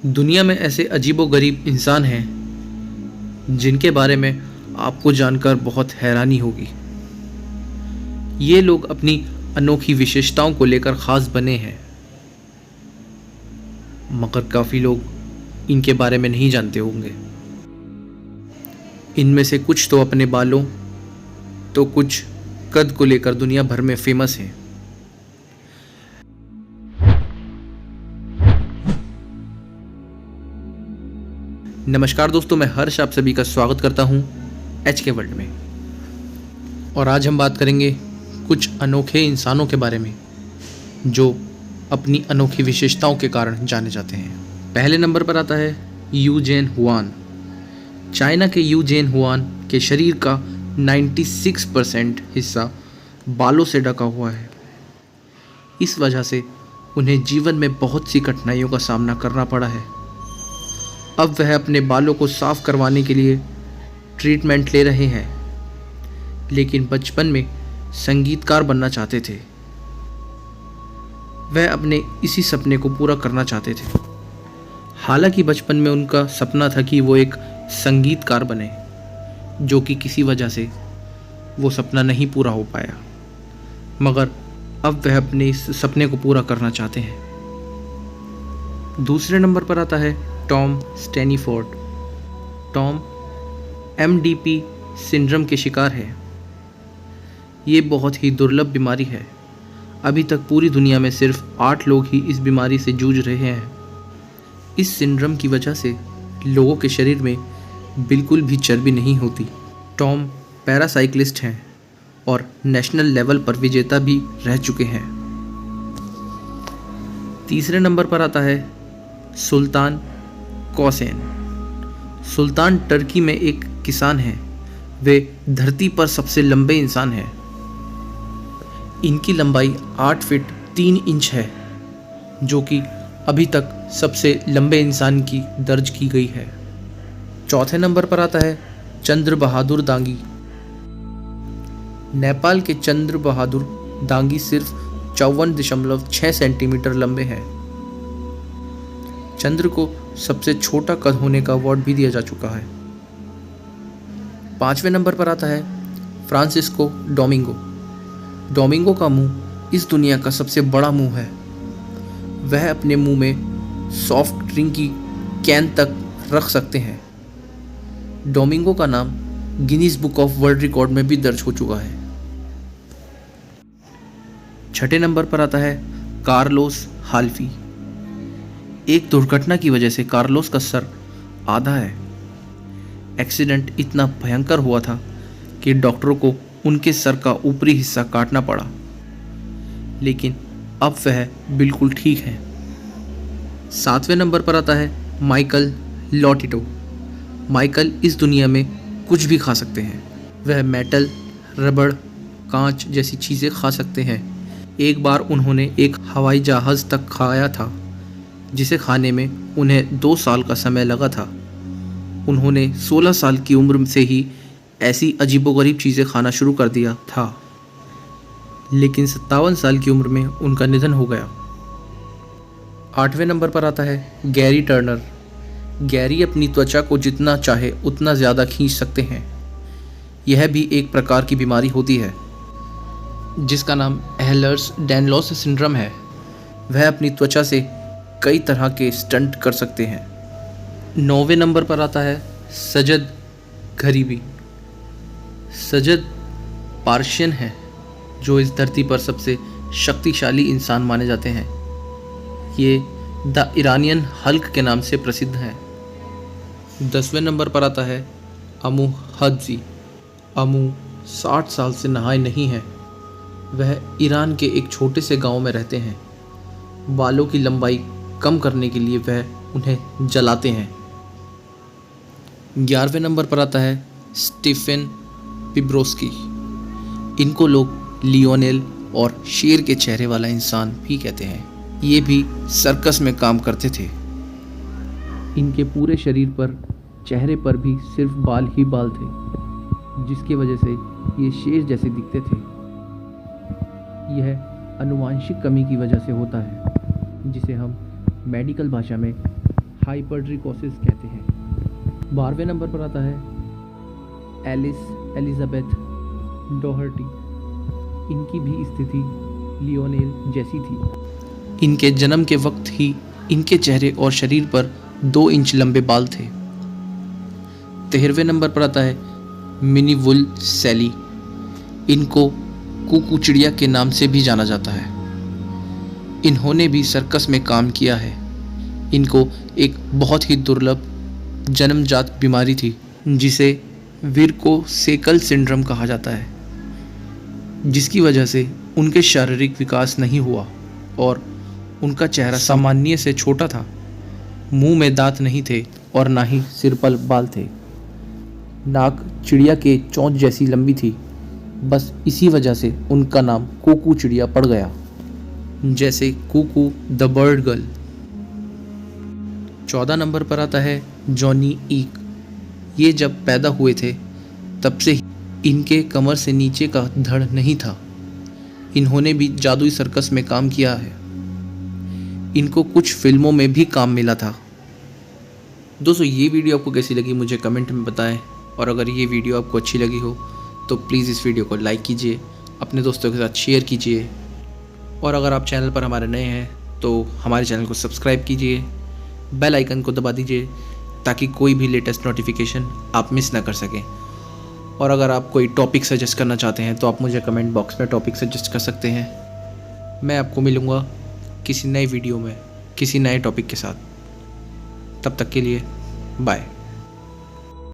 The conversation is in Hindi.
दुनिया में ऐसे अजीबोगरीब इंसान हैं जिनके बारे में आपको जानकर बहुत हैरानी होगी। ये लोग अपनी अनोखी विशेषताओं को लेकर ख़ास बने हैं, मगर काफ़ी लोग इनके बारे में नहीं जानते होंगे। इनमें से कुछ तो अपने बालों तो कुछ कद को लेकर दुनिया भर में फेमस हैं। नमस्कार दोस्तों, मैं हर्ष आप सभी का स्वागत करता हूं HK वर्ल्ड में। और आज हम बात करेंगे कुछ अनोखे इंसानों के बारे में जो अपनी अनोखी विशेषताओं के कारण जाने जाते हैं। पहले नंबर पर आता है यू जेन हुआन। चाइना के यू जेन हुआन के शरीर का 96% हिस्सा बालों से ढका हुआ है। इस वजह से उन्हें जीवन में बहुत सी कठिनाइयों का सामना करना पड़ा है। अब वह अपने बालों को साफ करवाने के लिए ट्रीटमेंट ले रहे हैं, लेकिन बचपन में संगीतकार बनना चाहते थे। वह अपने इसी सपने को पूरा करना चाहते थे। हालांकि बचपन में उनका सपना था कि वो एक संगीतकार बने, जो कि किसी वजह से वो सपना नहीं पूरा हो पाया, मगर अब वह अपने इस सपने को पूरा करना चाहते हैं। दूसरे नंबर पर आता है टॉम स्टैनीफोर्ड। टॉम MDP सिंड्रोम के शिकार है। ये बहुत ही दुर्लभ बीमारी है। अभी तक पूरी दुनिया में सिर्फ 8 लोग ही इस बीमारी से जूझ रहे हैं। इस सिंड्रोम की वजह से लोगों के शरीर में बिल्कुल भी चर्बी नहीं होती। टॉम पैरासाइक्लिस्ट हैं और नेशनल लेवल पर विजेता भी रह चुके हैं। तीसरे नंबर पर आता है सुल्तान कौसेन। सुल्तान टर्की में एक किसान हैं। वे धरती पर सबसे लंबे इंसान हैं। इनकी लंबाई 8 फीट 3 इंच है, जो कि अभी तक सबसे लंबे इंसान की दर्ज की गई है। चौथे नंबर पर आता है चंद्र बहादुर दांगी। नेपाल के चंद्र बहादुर दांगी सिर्फ 54.6 सेंटीमीटर लंबे हैं। चंद्र को सबसे छोटा कद होने का अवार्ड भी दिया जा चुका है। पांचवें नंबर पर आता है फ्रांसिस्को डोमिंगो। डोमिंगो का मुंह इस दुनिया का सबसे बड़ा मुंह है। वह अपने मुंह में सॉफ्ट ड्रिंक की कैन तक रख सकते हैं। डोमिंगो का नाम Guinness book of world record में भी दर्ज हो चुका है। छठे नंबर पर आता है कार्लोस हाल्फी। एक दुर्घटना की वजह से कार्लोस का सर आधा है। एक्सीडेंट इतना भयंकर हुआ था कि डॉक्टरों को उनके सर का ऊपरी हिस्सा काटना पड़ा, लेकिन अब वह बिल्कुल ठीक है। सातवें नंबर पर आता है माइकल लॉटिटो। माइकल इस दुनिया में कुछ भी खा सकते हैं। वह मेटल, रबड़, कांच जैसी चीज़ें खा सकते हैं। एक बार उन्होंने एक हवाई जहाज़ तक खाया था, जिसे खाने में उन्हें 2 साल का समय लगा था। उन्होंने 16 साल की उम्र से ही ऐसी अजीबोगरीब चीज़ें खाना शुरू कर दिया था, लेकिन 57 साल की उम्र में उनका निधन हो गया। 8वें नंबर पर आता है गैरी टर्नर। गैरी अपनी त्वचा को जितना चाहे उतना ज़्यादा खींच सकते हैं। यह भी एक प्रकार की बीमारी होती है जिसका नाम एहलर्स-डैनलॉस सिंड्रोम है। वह अपनी त्वचा से कई तरह के स्टंट कर सकते हैं। 9वें नंबर पर आता है सजद गरीबी। सजद पार्शियन है, जो इस धरती पर सबसे शक्तिशाली इंसान माने जाते हैं। ये द इरानियन हल्क के नाम से प्रसिद्ध हैं। 10वें नंबर पर आता है अमू हदजी। अमू 60 साल से नहाए नहीं हैं। वह ईरान के एक छोटे से गांव में रहते हैं। बालों की लंबाई कम करने के लिए वह उन्हें जलाते हैं। 11वें नंबर पर आता है स्टीफन पिब्रोस्की। इनको लोग लियोनेल और शेर के चेहरे वाला इंसान भी कहते हैं। ये भी सर्कस में काम करते थे। इनके पूरे शरीर पर, चेहरे पर भी सिर्फ बाल ही बाल थे, जिसकी वजह से ये शेर जैसे दिखते थे। यह आनुवांशिक कमी की वजह से होता है, जिसे हम मेडिकल भाषा में हाइपरट्रिकोसिस कहते हैं। 12वें नंबर पर आता है एलिस एलिजाबेथ डॉहर्टी। इनकी भी स्थिति लियोनेल जैसी थी। इनके जन्म के वक्त ही इनके चेहरे और शरीर पर 2 इंच लंबे बाल थे। 13वें नंबर पर आता है मिनी वुल सैली। इनको कुकू चिड़िया के नाम से भी जाना जाता है। इन्होंने भी सर्कस में काम किया है। इनको एक बहुत ही दुर्लभ जन्मजात बीमारी थी जिसे विर्कोसेकल सिंड्रोम कहा जाता है, जिसकी वजह से उनके शारीरिक विकास नहीं हुआ और उनका चेहरा सामान्य से छोटा था। मुंह में दांत नहीं थे और ना ही सिर पर बाल थे। नाक चिड़िया के चोंच जैसी लंबी थी। बस इसी वजह से उनका नाम कुकू चिड़िया पड़ गया, जैसे कुकू द बर्ड गर्ल। 14 नंबर पर आता है जॉनी ईक। ये जब पैदा हुए थे तब से ही इनके कमर से नीचे का धड़ नहीं था। इन्होंने भी जादुई सर्कस में काम किया है। इनको कुछ फिल्मों में भी काम मिला था। दोस्तों, ये वीडियो आपको कैसी लगी मुझे कमेंट में बताएं, और अगर ये वीडियो आपको अच्छी लगी हो तो प्लीज़ इस वीडियो को लाइक कीजिए, अपने दोस्तों के साथ शेयर कीजिए, और अगर आप चैनल पर हमारे नए हैं तो हमारे चैनल को सब्सक्राइब कीजिए, बेल आइकन को दबा दीजिए ताकि कोई भी लेटेस्ट नोटिफिकेशन आप मिस ना कर सकें। और अगर आप कोई टॉपिक सजेस्ट करना चाहते हैं तो आप मुझे कमेंट बॉक्स में टॉपिक सजेस्ट कर सकते हैं। मैं आपको मिलूँगा किसी नए वीडियो में किसी नए टॉपिक के साथ। तब तक के लिए बाय।